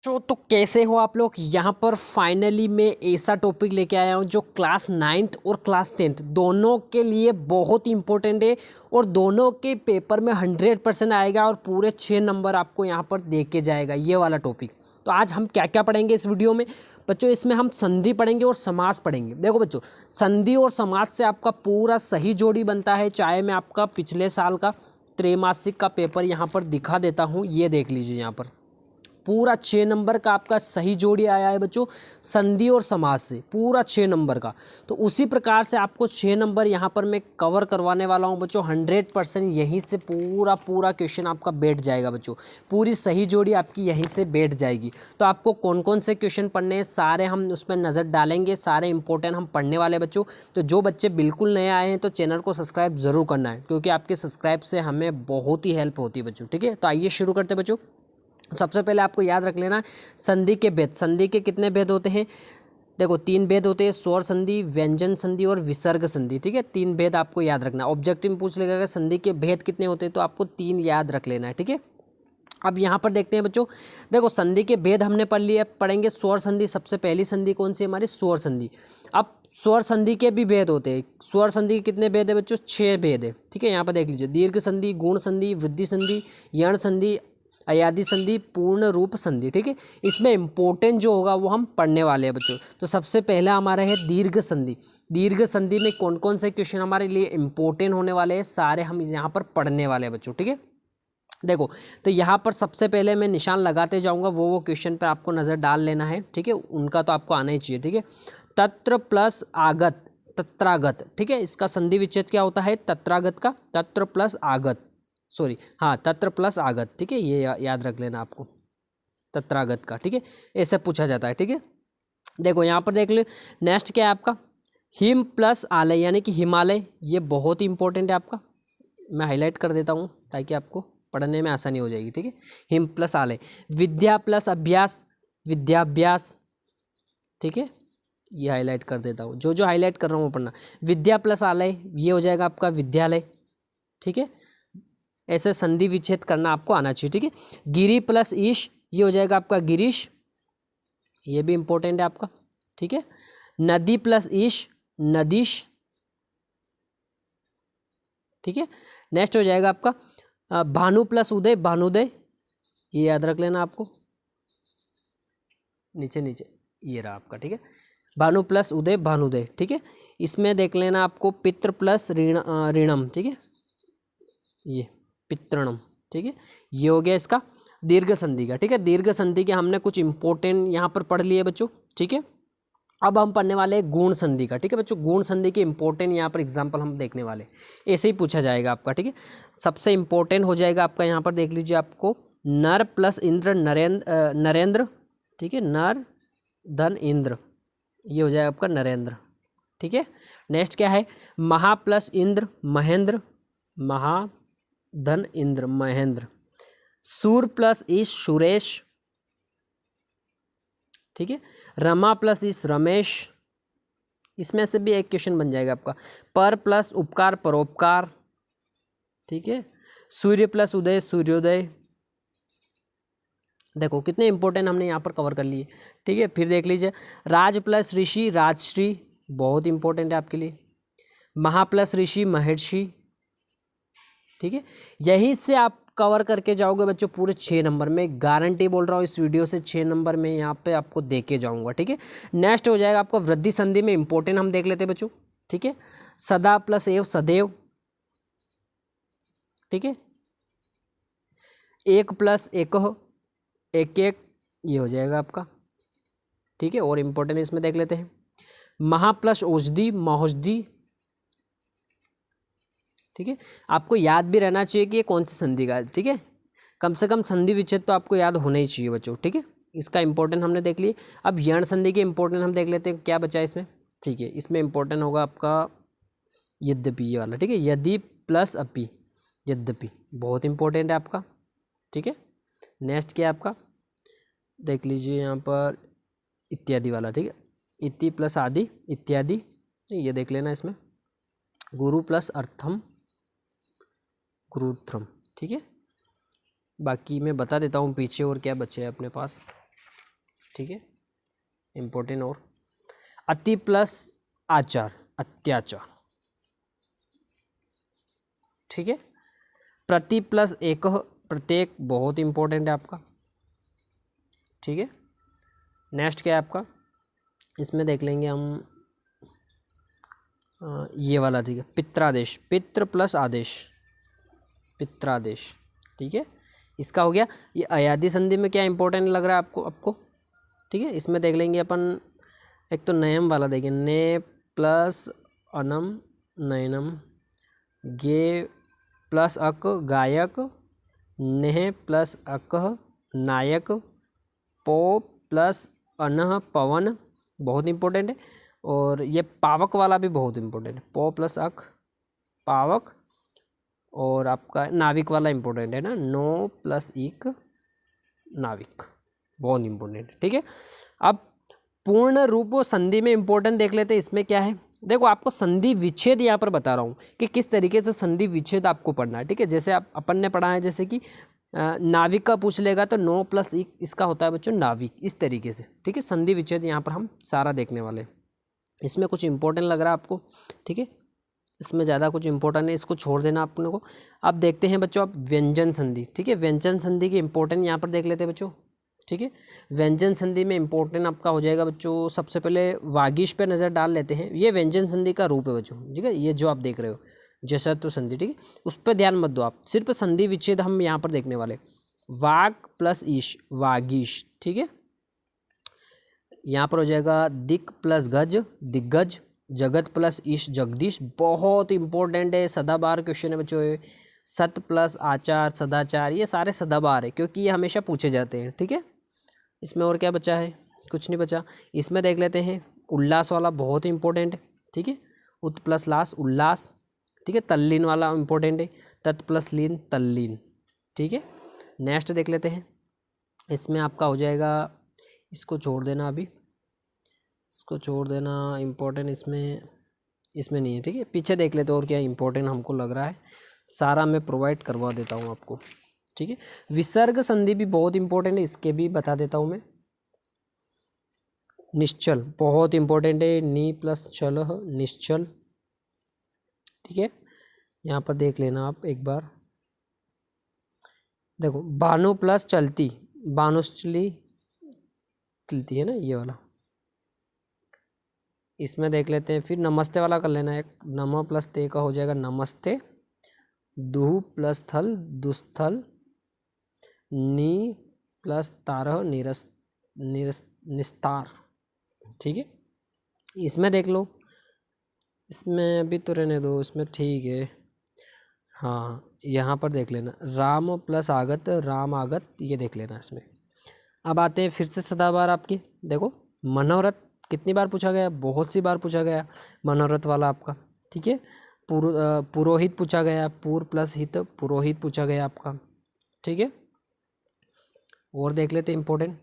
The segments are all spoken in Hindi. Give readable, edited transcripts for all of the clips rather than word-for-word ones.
तो कैसे हो आप लोग। यहाँ पर फाइनली मैं ऐसा टॉपिक लेके आया हूँ जो क्लास 9th और क्लास 10th दोनों के लिए बहुत इंपॉर्टेंट है और दोनों के पेपर में 100% आएगा और पूरे 6 नंबर आपको यहाँ पर दे के जाएगा ये वाला टॉपिक। तो आज हम क्या क्या पढ़ेंगे इस वीडियो में बच्चों। इसमें हम संधि पढ़ेंगे और समास पढ़ेंगे। देखो बच्चों, संधि और समास से आपका पूरा सही जोड़ी बनता है। चाहे मैं आपका पिछले साल का त्रैमासिक का पेपर यहाँ पर दिखा देता हूँ, ये देख लीजिए। यहाँ पर पूरा 6 नंबर का आपका सही जोड़ी आया है बच्चों, संधि और समास से पूरा 6 नंबर का। तो उसी प्रकार से आपको 6 नंबर यहाँ पर मैं कवर करवाने वाला हूँ बच्चों। 100% यहीं से पूरा क्वेश्चन आपका बैठ जाएगा बच्चों। पूरी सही जोड़ी आपकी यहीं से बैठ जाएगी। तो आपको कौन कौन से क्वेश्चन पढ़ने हैं सारे हम उस पर नज़र डालेंगे, सारे इंपॉर्टेंट हम पढ़ने वाले बच्चों। तो जो बच्चे बिल्कुल नए आए हैं तो चैनल को सब्सक्राइब ज़रूर करना है, क्योंकि आपके सब्सक्राइब से हमें बहुत ही हेल्प होती है बच्चों। ठीक है, तो आइए शुरू करते हैं बच्चों। सबसे पहले आपको याद रख लेना संधि के भेद। संधि के कितने भेद होते हैं? देखो 3 भेद होते हैं, स्वर संधि, व्यंजन संधि और विसर्ग संधि। ठीक है, 3 भेद आपको याद रखना। ऑब्जेक्टिव में पूछ लेगा कि संधि के भेद कितने होते हैं, तो आपको 3 याद रख लेना है। ठीक है, अब यहाँ पर देखते हैं बच्चों। देखो संधि के भेद हमने पढ़ लिए, पढ़ेंगे स्वर संधि। सबसे पहली संधि कौन सी हमारी? स्वर संधि। अब स्वर संधि के भी भेद होते हैं। स्वर संधि के कितने भेद है बच्चों? 6 भेद है। ठीक है, यहाँ पर देख लीजिए, दीर्घ संधि, गुण संधि, वृद्धि संधि, यण संधि, अयादि संधि, पूर्ण रूप संधि। ठीक है, इसमें इंपॉर्टेंट जो होगा वो हम पढ़ने वाले हैं बच्चों। तो सबसे पहला हमारा है दीर्घ संधि। दीर्घ संधि में कौन कौन से क्वेश्चन हमारे लिए इंपॉर्टेंट होने वाले हैं, सारे हम यहाँ पर पढ़ने वाले हैं बच्चों। ठीक है, देखो तो यहाँ पर सबसे पहले मैं निशान लगाते जाऊँगा, वो क्वेश्चन पर आपको नज़र डाल लेना है। ठीक है, उनका तो आपको आना ही चाहिए। ठीक है, तत्र प्लस आगत, तत्रागत। ठीक है, इसका संधि विच्छेद क्या होता है? तत्रागत का, तत्र प्लस आगत, सॉरी हाँ, तत्र प्लस आगत। ठीक है, ये याद रख लेना आपको, तत्रागत का। ठीक है, ऐसे पूछा जाता है। ठीक है, देखो यहाँ पर देख ले, नेक्स्ट क्या है आपका? हिम प्लस आलय, यानी कि हिमालय। ये बहुत ही इंपॉर्टेंट है आपका, मैं हाईलाइट कर देता हूँ ताकि आपको पढ़ने में आसानी हो जाएगी। ठीक है, हिम प्लस आलय। विद्या प्लस अभ्यास, विद्याभ्यास। ठीक है, ये हाईलाइट कर देता हूँ, जो हाईलाइट कर रहा हूँ वो पढ़ना। विद्या प्लस आलय, ये हो जाएगा आपका विद्यालय। ठीक है, ऐसे संधि विच्छेद करना आपको आना चाहिए। ठीक है, गिरी प्लस ईश, ये हो जाएगा आपका गिरीश, ये भी इंपॉर्टेंट है आपका। ठीक है, नदी प्लस ईश, नदीश। ठीक है, नेक्स्ट हो जाएगा आपका भानु प्लस उदय, भानुदय। ये याद रख लेना आपको, नीचे नीचे ये रहा आपका। ठीक है, भानु प्लस उदय, भानुदय। ठीक है, इसमें देख लेना आपको पितृ प्लस ऋणम। ठीक है, ये पितृणम। ठीक है, ये हो गया इसका दीर्घ संधि का। ठीक है, दीर्घ संधि के हमने कुछ इंपॉर्टेंट यहाँ पर पढ़ लिए बच्चों। ठीक है, अब हम पढ़ने वाले हैं गुण संधि का। ठीक है बच्चों, गुण संधि के इंपॉर्टेंट यहाँ पर एग्जाम्पल हम देखने वाले, ऐसे ही पूछा जाएगा आपका। ठीक है, सबसे इंपॉर्टेंट हो जाएगा आपका, यहाँ पर देख लीजिए आपको, नर प्लस इंद्र, नरेंद्र। ठीक है, नर धन इंद्र, ये हो जाएगा आपका नरेंद्र। ठीक है, नेक्स्ट क्या है? महा प्लस इंद्र, महेंद्र, महा धन इंद्र, महेंद्र। सूर प्लस ईश, सुरेश। ठीक है, रमा प्लस ईश, रमेश। इसमें से भी एक क्वेश्चन बन जाएगा आपका। पर प्लस उपकार, परोपकार। ठीक है, सूर्य प्लस उदय, सूर्योदय। देखो कितने इंपॉर्टेंट हमने यहाँ पर कवर कर लिए। ठीक है, फिर देख लीजिए, राज प्लस ऋषि, राजश्री, बहुत इंपॉर्टेंट है आपके लिए। महा प्लस ऋषि, महर्षि। ठीक है, यहीं से आप कवर करके जाओगे बच्चों पूरे 6 नंबर में, गारंटी बोल रहा हूँ। इस वीडियो से 6 नंबर में यहाँ पे आपको दे के जाऊँगा। ठीक है, नेक्स्ट हो जाएगा आपको वृद्धि संधि में इंपॉर्टेंट हम देख लेते हैं बच्चों। ठीक है, सदा प्लस एव, सदैव। ठीक है, एक प्लस एक, एक एक, ये हो जाएगा आपका। ठीक है, और इंपॉर्टेंट इसमें देख लेते हैं, महा प्लस औषधि, महोषधि। ठीक है, आपको याद भी रहना चाहिए कि ये कौन सी संधि का है। ठीक है, कम से कम संधि विच्छेद तो आपको याद होना ही चाहिए बच्चों। ठीक है, इसका इंपॉर्टेंट हमने देख लिए। अब यण संधि के इंपॉर्टेंट हम देख लेते हैं, क्या बचा है इसमें। ठीक है, इसमें इंपॉर्टेंट होगा आपका यद्यपि, ये वाला। ठीक है, यदि प्लस अपि, यद्यपि, बहुत इंपॉर्टेंट है आपका। ठीक है, नेक्स्ट क्या है आपका, देख लीजिए यहाँ पर इत्यादि वाला। ठीक है, इति प्लस आदि, इत्यादि, ये देख लेना इसमें। गुरु प्लस अर्थम, गुरुत्रम। ठीक है, बाकी मैं बता देता हूँ पीछे और क्या बचे हैं अपने पास। ठीक है, इम्पोर्टेंट। और अति प्लस आचार, अत्याचार, ठीक है। प्रति प्लस एक, प्रत्येक, बहुत इंपॉर्टेंट है आपका, ठीक है। नेक्स्ट क्या है आपका, इसमें देख लेंगे हम ये वाला, ठीक है, पित्रादेश, पित्र प्लस आदेश, पित्रादेश, ठीक है, इसका हो गया। ये अयादी संधि में क्या इंपॉर्टेंट लग रहा है आपको, ठीक है। इसमें देख लेंगे अपन, एक तो नयम वाला देखें, ने प्लस अनम नयनम, गे प्लस अक गायक, नेह प्लस अकह नायक, पो प्लस अनह पवन, बहुत इंपॉर्टेंट है। और ये पावक वाला भी बहुत इंपॉर्टेंट है, पो प्लस अक पावक। और आपका नाविक वाला इंपॉर्टेंट है ना, नो प्लस इक नाविक, बहुत इंपॉर्टेंट है, ठीक है। अब पूर्ण रूप संधि में इंपॉर्टेंट देख लेते हैं। इसमें क्या है, देखो आपको संधि विच्छेद यहाँ पर बता रहा हूँ कि किस तरीके से संधि विच्छेद आपको पढ़ना है, ठीक है। जैसे अपन ने पढ़ा है, जैसे कि नाविक का पूछ लेगा तो नो प्लस इक, इसका होता है बच्चों नाविक, इस तरीके से, ठीक है। संधि विच्छेद यहाँ पर हम सारा देखने वाले हैं। इसमें कुछ इंपॉर्टेंट लग रहा है आपको, ठीक है, इसमें ज़्यादा कुछ इंपॉर्टेंट है, इसको छोड़ देना अपने को। अब देखते हैं बच्चों, अब व्यंजन संधि, ठीक है, व्यंजन संधि की इंपॉर्टेंट यहाँ पर देख लेते हैं बच्चों, ठीक है। व्यंजन संधि में इंपॉर्टेंट आपका हो जाएगा बच्चों, सबसे पहले वागीश पे नज़र डाल लेते हैं। ये व्यंजन संधि का रूप है बच्चों, ठीक है, ये जो आप देख रहे हो जसत्व संधि, ठीक है, उस पर ध्यान मत दो आप, सिर्फ संधि विच्छेद हम यहाँ पर देखने वाले। वाग प्लस ईश, वागीश, ठीक है। यहाँ पर हो जाएगा दिक प्लस गज, दिग्गज, जगत प्लस ईश, जगदीश, बहुत इंपॉर्टेंट है, सदाबहार क्वेश्चन है बच्चों। सत प्लस आचार, सदाचार, ये सारे सदाबहार है क्योंकि ये हमेशा पूछे जाते हैं, ठीक है। इसमें और क्या बचा है, कुछ नहीं बचा। इसमें देख लेते हैं उल्लास वाला, बहुत इंपॉर्टेंट है, ठीक है, उत प्लस लास, उल्लास, ठीक है। तल्लीन वाला इंपॉर्टेंट है, तत् प्लस लीन, तल्लीन, ठीक है। नेक्स्ट देख लेते हैं, इसमें आपका हो जाएगा, इसको छोड़ देना, अभी इसको छोड़ देना, इंपॉर्टेंट इसमें नहीं है, ठीक है। पीछे देख लेते और क्या इंपॉर्टेंट हमको लग रहा है, सारा मैं प्रोवाइड करवा देता हूँ आपको, ठीक है। विसर्ग संधि भी बहुत इंपॉर्टेंट है, इसके भी बता देता हूँ मैं। निश्चल बहुत इंपॉर्टेंट है, नी प्लस चल, निश्चल, ठीक है। यहाँ पर देख लेना आप एक बार, देखो बानु प्लस चलती, बानुश्चली चलती है ना, ये वाला। इसमें देख लेते हैं, फिर नमस्ते वाला कर लेना, एक नम प्लस ते का हो जाएगा नमस्ते, दुह प्लस थल, दुस्थल, नी प्लस तारह, निस्तार, ठीक है। इसमें देख लो, इसमें अभी तो रहने दो, इसमें ठीक है। हाँ, यहाँ पर देख लेना, राम प्लस आगत, राम आगत, ये देख लेना इसमें। अब आते हैं फिर से सदाबहार आपकी, देखो मनोरथ कितनी बार पूछा गया, बहुत सी बार पूछा गया मनोरथ वाला आपका, ठीक है। पुरोहित पूछा गया, पूर्व प्लस हित, पुरोहित पूछा गया आपका, ठीक है। और देख लेते हैं इम्पोर्टेंट,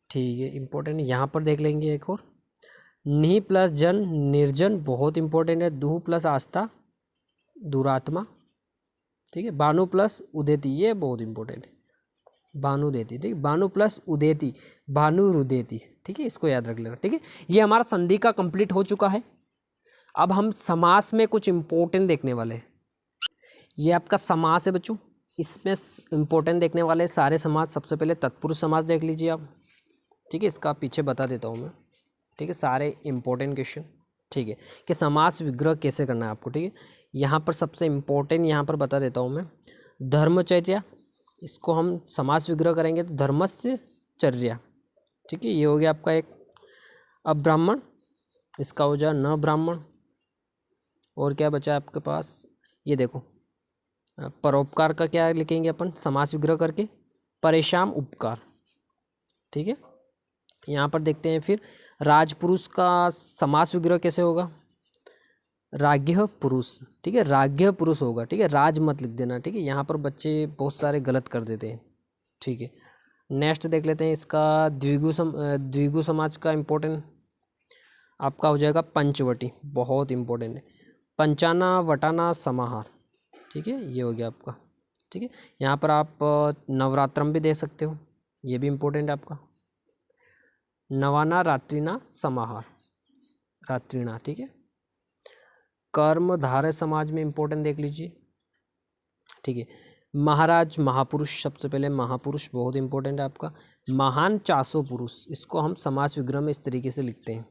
ठीक है, इम्पोर्टेंट यहाँ पर देख लेंगे एक और, नी प्लस जन, निर्जन, बहुत इंपॉर्टेंट है। दुह प्लस आस्था, दुरात्मा, ठीक है। बानु प्लस उदेति, ये बहुत इंपॉर्टेंट है, बानु देती, ठीक है। बानु प्लस उदेति, भानु रुदेति, ठीक है, इसको याद रख लेना, ठीक है। ये हमारा संधि का कंप्लीट हो चुका है। अब हम समास में कुछ इंपॉर्टेंट देखने वाले हैं। ये आपका समास है बच्चों, इसमें इंपॉर्टेंट देखने वाले सारे समास। सबसे पहले तत्पुरुष समास देख लीजिए आप, ठीक है, इसका पीछे बता देता हूँ मैं, ठीक है, सारे इंपॉर्टेंट क्वेश्चन, ठीक है, कि समास विग्रह कैसे करना है आपको, ठीक है। यहाँ पर सबसे इम्पोर्टेंट यहाँ पर बता देता हूँ मैं, धर्मचर्या, इसको हम समास विग्रह करेंगे तो धर्मस्य चर्या, ठीक है, ये हो गया आपका एक। अब ब्राह्मण, इसका हो जाए न ब्राह्मण। और क्या बचा आपके पास, ये देखो परोपकार का क्या लिखेंगे अपन समास विग्रह करके, परेशान उपकार, ठीक है। यहाँ पर देखते हैं फिर राजपुरुष का समास विग्रह कैसे होगा, राज्ञ पुरुष, ठीक है, राज्ञ पुरुष होगा, ठीक है, राज मत लिख देना, ठीक है। यहाँ पर बच्चे बहुत सारे गलत कर देते हैं, ठीक है। नेक्स्ट देख लेते हैं इसका द्विगु समाज का इम्पोर्टेंट आपका हो जाएगा पंचवटी, बहुत इंपॉर्टेंट है। पंचाना वटाना समाहार, ठीक है, ये हो गया आपका, ठीक है। यहाँ पर आप नवरात्रम भी दे सकते हो, ये भी इम्पोर्टेंट है आपका। नवाना रात्रिना समाहार, रात्रिना, ठीक है। कर्मधारय समाज में इम्पोर्टेंट देख लीजिए, ठीक है। महाराज महापुरुष, सबसे पहले महापुरुष बहुत इंपॉर्टेंट है आपका। महान चासो पुरुष, इसको हम समास विग्रह में इस तरीके से लिखते हैं,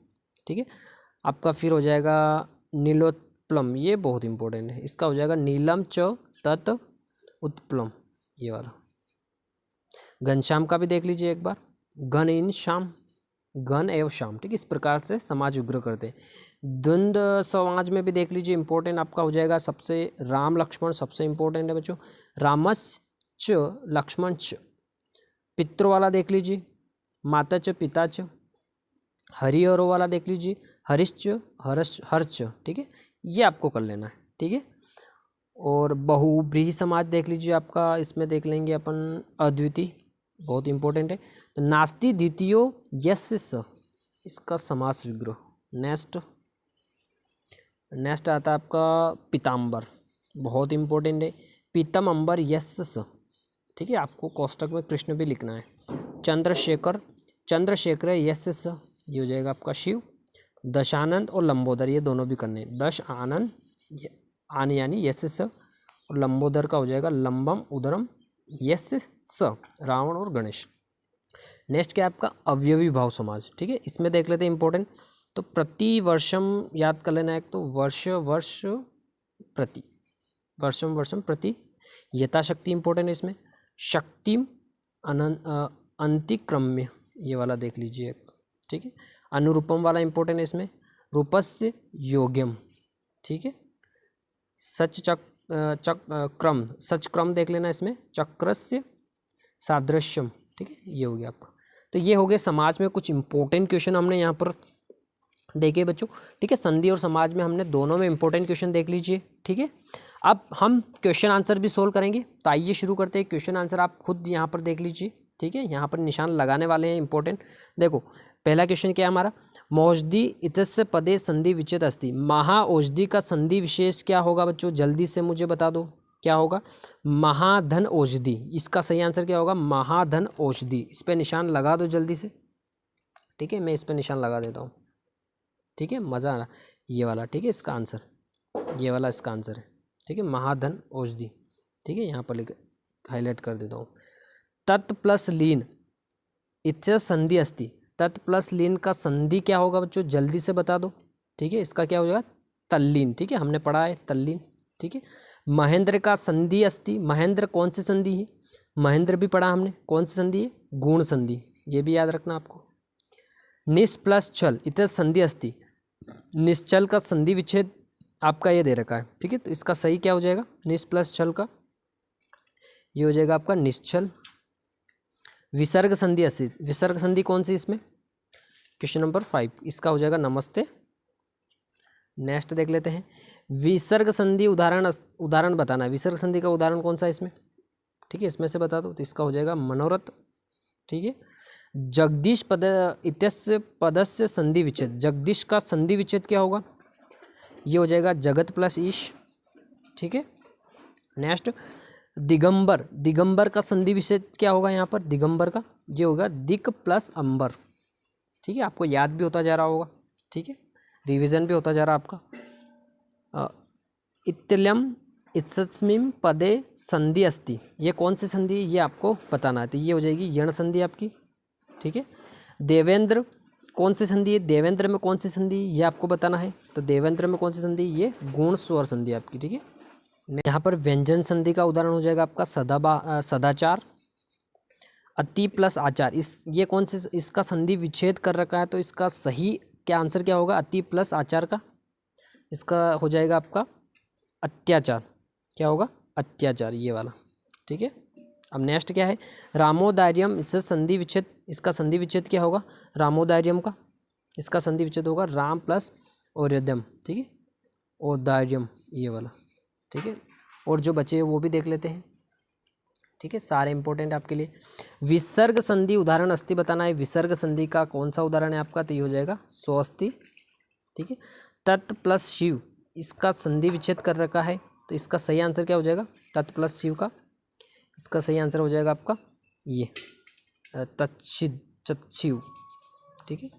ठीक है। आपका फिर हो जाएगा नीलोत्पलम, ये बहुत इंपॉर्टेंट है, इसका हो जाएगा नीलम च तत् उत्पलम, ये वाला। घनश्याम का भी देख लीजिए एक बार, घन इन श्याम, घन एवं श्याम, ठीक है। इस प्रकार से समाज विग्रह करते हैं। द्वंद्व समाज में भी देख लीजिए, इंपॉर्टेंट आपका हो जाएगा सबसे राम लक्ष्मण, सबसे इंपॉर्टेंट है बच्चों। रामस्य च लक्ष्मण च, पितृ वाला देख लीजिए, माता च पिता च, हरि और वाला देख लीजिए, हरिश्च हर्च, ठीक है। ये आपको कर लेना है, ठीक है। और बहुब्रीहि समाज देख लीजिए आपका, इसमें देख लेंगे अपन अद्वितीय, बहुत इंपॉर्टेंट है। तो नास्ति द्वितीयो यस्य स, इसका समास विग्रह। नेक्स्ट आता है आपका पीताम्बर, बहुत इंपॉर्टेंट है। पीतम अंबर यस्य स, ठीक है। आपको कोष्टक में कृष्ण भी लिखना है। चंद्रशेखर, चंद्रशेखर यस्य स, ये हो जाएगा आपका शिव। दशानंद और लंबोदर, ये दोनों भी करने हैं। दश आनंद आन यानी यस्य स, और लंबोदर का हो जाएगा लंबम उदरम यस्य स, रावण और गणेश। नेक्स्ट क्या है आपका अवयवी भाव समाज, ठीक है। इसमें देख लेते हैं इंपॉर्टेंट, तो प्रति वर्षम याद कर लेना, एक तो वर्ष वर्ष प्रति, वर्षम वर्षम प्रति, यथाशक्ति इंपॉर्टेंट है इसमें। शक्तिम अंतिक्रम्य, ये वाला देख लीजिए, ठीक है। अनुरूपम वाला इंपॉर्टेंट है इसमें। रूपस्य योग्यम, ठीक है। सच क्रम, सच क्रम देख लेना इसमें। चक्रस्य सादृश्यम, ठीक है। ये हो गया आपका। तो ये हो गए समाज में कुछ इंपॉर्टेंट क्वेश्चन हमने यहाँ पर देखे बच्चों, ठीक है। संधि और समाज में हमने दोनों में इंपॉर्टेंट क्वेश्चन देख लीजिए, ठीक है। अब हम क्वेश्चन आंसर भी सोल्व करेंगे, तो आइए शुरू करते हैं। क्वेश्चन आंसर आप खुद यहाँ पर देख लीजिए, ठीक है। यहाँ पर निशान लगाने वाले हैं इंपॉर्टेंट। देखो पहला क्वेश्चन क्या है हमारा, मौषधि इत्यस्य पदे संधि विच्छेद अस्ति। महाऔषधि का संधि विशेष क्या होगा बच्चों, जल्दी से मुझे बता दो क्या होगा। महाधन औषधि, इसका सही आंसर क्या होगा, महाधन औषधि। इस पर निशान लगा दो जल्दी से, ठीक है। मैं इस पर निशान लगा देता हूँ, ठीक है। मज़ा आ रहा, ये वाला, ठीक है। इसका आंसर ये वाला इसका आंसर है, ठीक है। महाधन औषधि, ठीक है। यहाँ पर लिख हाईलाइट कर देता हूँ। तत् प्लस लीन इत्य संधि अस्ति, तत् प्लस लीन का संधि क्या होगा बच्चों, जल्दी से बता दो, ठीक है। इसका क्या हो जाएगा, तल्लीन, ठीक है। हमने पढ़ा है तल्लीन, ठीक है। महेंद्र का संधि अस्ति, महेंद्र कौन सी संधि है, महेंद्र भी पढ़ा हमने, कौन सी संधि है, गुण संधि, ये भी याद रखना आपको। निस प्लस छल इत्य संधि अस्ति, निश्चल का संधि विच्छेद आपका ये दे रखा है, ठीक है। तो इसका सही क्या हो जाएगा, निस प्लस छल का ये हो जाएगा आपका निश्चल। विसर्ग संधि अस्ति, विसर्ग संधि कौन सी इसमें, क्वेश्चन नंबर 5, इसका हो जाएगा नमस्ते। नेक्स्ट देख लेते हैं, विसर्ग संधि उदाहरण बताना है। विसर्ग संधि का उदाहरण कौन सा है इसमें, ठीक है। इसमें से बता दो, तो इसका हो जाएगा मनोरथ, ठीक है। जगदीश पद इत्यस्य पदस्य संधि विच्छेद, जगदीश का संधि विच्छेद क्या होगा, ये हो जाएगा जगत प्लस ईश, ठीक है। नेक्स्ट दिगंबर, दिगंबर का संधि विच्छेद क्या होगा यहाँ पर, दिगंबर का ये होगा दिक प्लस अंबर, ठीक है। आपको याद भी होता जा रहा होगा, ठीक है। रिवीजन भी होता जा रहा आपका। इत्यलम इत्सस्मिं पदे संधि अस्ति, ये कौन सी संधि है ये आपको बताना है, तो ये हो जाएगी यण संधि आपकी, ठीक है। देवेंद्र कौन सी संधि है, देवेंद्र में कौन सी संधि ये आपको बताना है, तो देवेंद्र में कौन सी संधि, ये गुण स्वर संधि आपकी, ठीक है। यहाँ पर व्यंजन संधि का उदाहरण हो जाएगा आपका सदाचार, अति प्लस आचार, इस ये कौन से इसका संधि विच्छेद कर रखा है, तो इसका सही क्या आंसर क्या होगा, अति प्लस आचार का इसका हो जाएगा आपका अत्याचार, क्या होगा अत्याचार, ये वाला, ठीक है। अब नेक्स्ट क्या है, रामोदार्यम, इससे संधि विच्छेद, इसका संधि विच्छेद क्या होगा, रामोदार्यम का इसका संधि विच्छेद होगा राम प्लस और्यदम, ठीक है। औदार्यम ये वाला, ठीक है। और जो बचे वो भी देख लेते हैं, ठीक है। सारे इंपॉर्टेंट आपके लिए। विसर्ग संधि उदाहरण अस्ति बताना है, विसर्ग संधि का कौन सा उदाहरण है आपका, तो ये हो जाएगा स्वस्ति, ठीक है। तत् प्लस शिव, इसका संधि विच्छेद कर रखा है, तो इसका सही आंसर क्या हो जाएगा, तत् प्लस शिव का इसका सही आंसर हो जाएगा आपका ये, तच्छिव, ठीक है।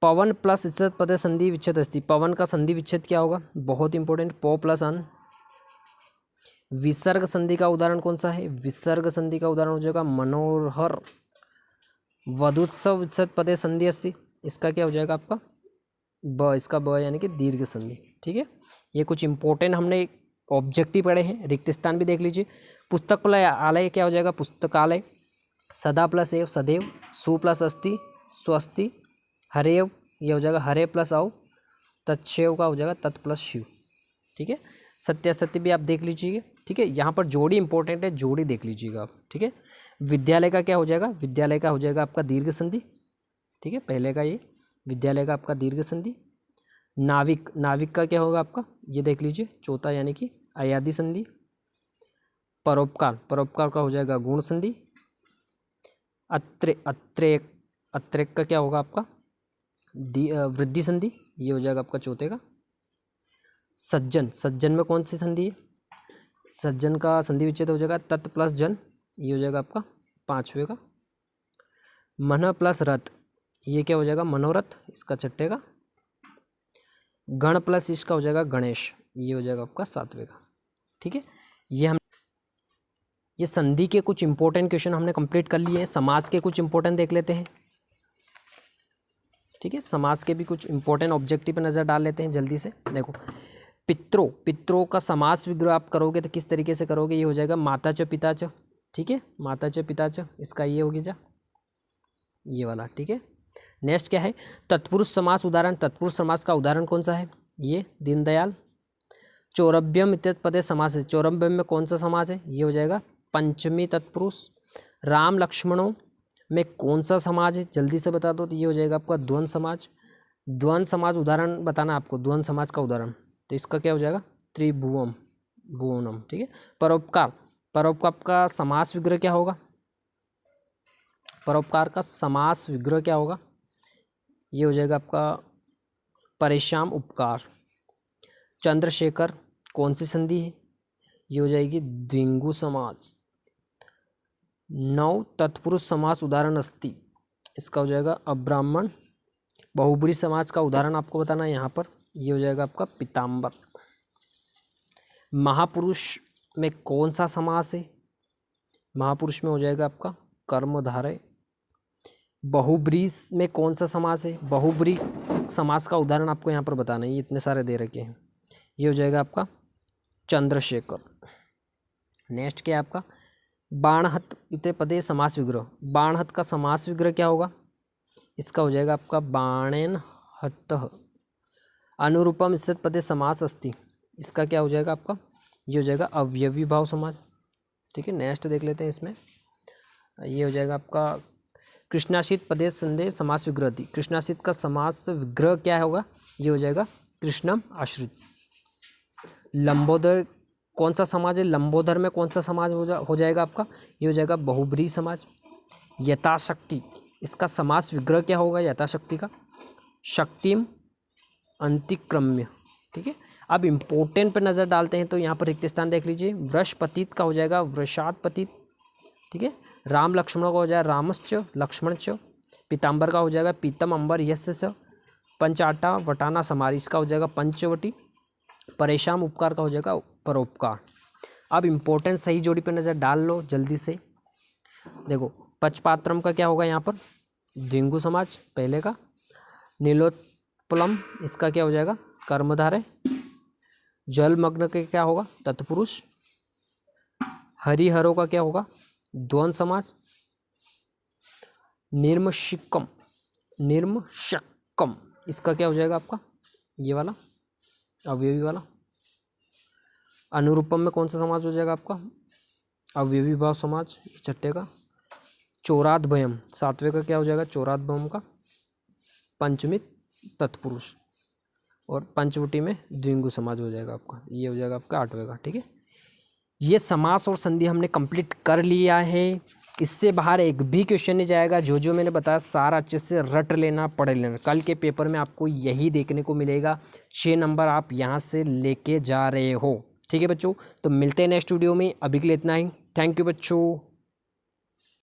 पवन प्लस इज्जत पदे संधि विच्छेद अस्ति, पवन का संधि विच्छेद क्या होगा, बहुत इंपॉर्टेंट, पो प्लस अन। विसर्ग संधि का उदाहरण कौन सा है, विसर्ग संधि का उदाहरण हो जाएगा मनोहर। वधुत्सव विच्छेद पदे संधि अस्ति, इसका क्या हो जाएगा आपका ब, इसका ब यानी कि दीर्घ संधि, ठीक है। ये कुछ इंपॉर्टेंट हमने ऑब्जेक्टिव पढ़े हैं। रिक्त स्थान भी देख लीजिए। पुस्तकालय क्या हो जाएगा, पुस्तकालय। सदा प्लस एव सदैव, सु प्लस अस्ति स्वस्ति, हरेव ये हो जाएगा हरे प्लस औ, तत्शेव का हो जाएगा तत् प्लस शिव, ठीक है। सत्य सत्य भी आप देख लीजिए, ठीक है। यहाँ पर जोड़ी इंपॉर्टेंट है, जोड़ी देख लीजिएगा आप, ठीक है। विद्यालय का क्या हो जाएगा, विद्यालय का हो जाएगा आपका दीर्घ संधि, ठीक है। पहले का ये विद्यालय का आपका दीर्घ संधि। नाविक, नाविक का क्या होगा आपका, ये देख लीजिए चौथा यानी कि अयादि संधि। परोपकार, परोपकार का हो जाएगा गुण संधि। अत्रेक का क्या होगा आपका वृद्धि संधि, ये हो जाएगा आपका चौथे का। सज्जन, सज्जन में कौन सी संधि है, सज्जन का संधि विच्छेद हो जाएगा तत् प्लस जन, ये हो जाएगा आपका पांचवे का। मन प्लस रथ, ये क्या हो जाएगा मनोरथ, इसका छठे का। गण प्लस इसका हो जाएगा गणेश, ये हो जाएगा आपका सातवें का, ठीक है। ये संधि के कुछ इंपॉर्टेंट क्वेश्चन हमने कंप्लीट कर लिए हैं। समास के कुछ इंपॉर्टेंट देख लेते हैं, ठीक है। समास के भी कुछ इंपॉर्टेंट ऑब्जेक्टिव पे नज़र डाल लेते हैं जल्दी से। देखो पित्रों, पित्रों का समास विग्रह आप करोगे तो किस तरीके से करोगे, ये हो जाएगा माता च पिता च, ठीक है। माता च पिता च, इसका ये होगी जा ये वाला, ठीक है। नेक्स्ट क्या है, तत्पुरुष समास उदाहरण। तत्पुरुष समास का उदाहरण कौन सा है, ये दीनदयाल। चौरभ्यम इत्यत पदे समास है, चौरभ्यम में कौन सा समास है, ये हो जाएगा पंचमी तत्पुरुष। राम लक्ष्मणों में कौन सा समाज है, जल्दी से बता दो, तो ये हो जाएगा आपका द्वंद्व समाज। द्वंद्व समाज उदाहरण बताना आपको, द्वंद्व समाज का उदाहरण, तो इसका क्या हो जाएगा त्रिभुवम भुवनम, ठीक है। परोपकार, परोपकार का समास विग्रह क्या होगा, परोपकार का समास विग्रह क्या होगा, ये हो जाएगा आपका परेशान उपकार। चंद्रशेखर कौन सी संधि है, ये हो जाएगी द्विंगु समास। नौ तत्पुरुष समास उदाहरण अस्ति, इसका हो जाएगा अब्राह्मण। बहुब्री समाज का उदाहरण आपको बताना है यहाँ पर, ये हो जाएगा आपका पीताम्बर। महापुरुष में कौन सा समास है, महापुरुष में हो जाएगा आपका कर्मधारय। बहुब्री में कौन सा समास है, बहुब्री समास का उदाहरण आपको यहाँ पर बताना है, ये इतने सारे दे रखे हैं, ये हो जाएगा आपका चंद्रशेखर। नेक्स्ट क्या है आपका बाणहत इते पदे समास विग्रह। बाणहत का समास विग्रह क्या होगा, इसका हो जाएगा आपका बाणेन हतः। अनुरूपम इत्यत पदे समास अस्ति, इसका क्या हो जाएगा आपका, ये हो जाएगा अवयवी भाव समास, ठीक है। नेक्स्ट देख लेते हैं इसमें, ये हो जाएगा आपका कृष्णाश्रित पदे संधे समास विग्रह थी। कृष्णाश्रित का समास विग्रह क्या होगा, ये हो जाएगा कृष्णम आश्रित। लंबोदर कौन सा समाज है, लंबोदर में कौन सा समाज हो जाएगा आपका, ये हो जाएगा बहुब्री समाज। यथाशक्ति, इसका समास विग्रह क्या होगा यथाशक्ति का, शक्तिम अंतिक्रम्य, ठीक है। अब इम्पोर्टेंट पर नज़र डालते हैं, तो यहाँ पर रिक्त स्थान देख लीजिए। वृषपतित का हो जाएगा वृषात पतित, ठीक है। राम लक्ष्मण का हो जाएगा रामश्च लक्ष्मणच। पीताम्बर का हो जाएगा पीतम अंबर यस्य स। पंचाटा वटाना समारी, इसका हो जाएगा पंचवटी। परेशान उपकार का हो जाएगा परोपकार। अब इम्पोर्टेंट सही जोड़ी पर नज़र डाल लो जल्दी से। देखो पचपात्रम का क्या होगा यहाँ पर, द्विंगु समाज पहले का। नीलोत्पलम, इसका क्या हो जाएगा कर्मधारय। जलमग्न के क्या होगा तत्पुरुष। हरिहरों का क्या होगा द्वंद्व समाज। निर्मशिकम, निर्मशक्कम, इसका क्या हो जाएगा आपका ये वाला अवयवी वाला। अनुरूपम में कौन सा समाज हो जाएगा आपका अवयवी भाव समाज, ये छठे का। चौराद्वयम सातवें का क्या हो जाएगा चौराद्वयम का पंचमी तत्पुरुष। और पंचवटी में द्विंगु समाज हो जाएगा आपका, ये हो जाएगा आपका आठवें का, ठीक है। ये समास और संधि हमने कंप्लीट कर लिया है। इससे बाहर एक भी क्वेश्चन नहीं जाएगा। जो जो मैंने बताया सारा अच्छे से रट लेना, पढ़ लेना। कल के पेपर में आपको यही देखने को मिलेगा। 6 नंबर आप यहाँ से लेके जा रहे हो, ठीक है बच्चों। तो मिलते हैं नेक्स्ट वीडियो में, अभी के लिए इतना ही। थैंक यू बच्चों।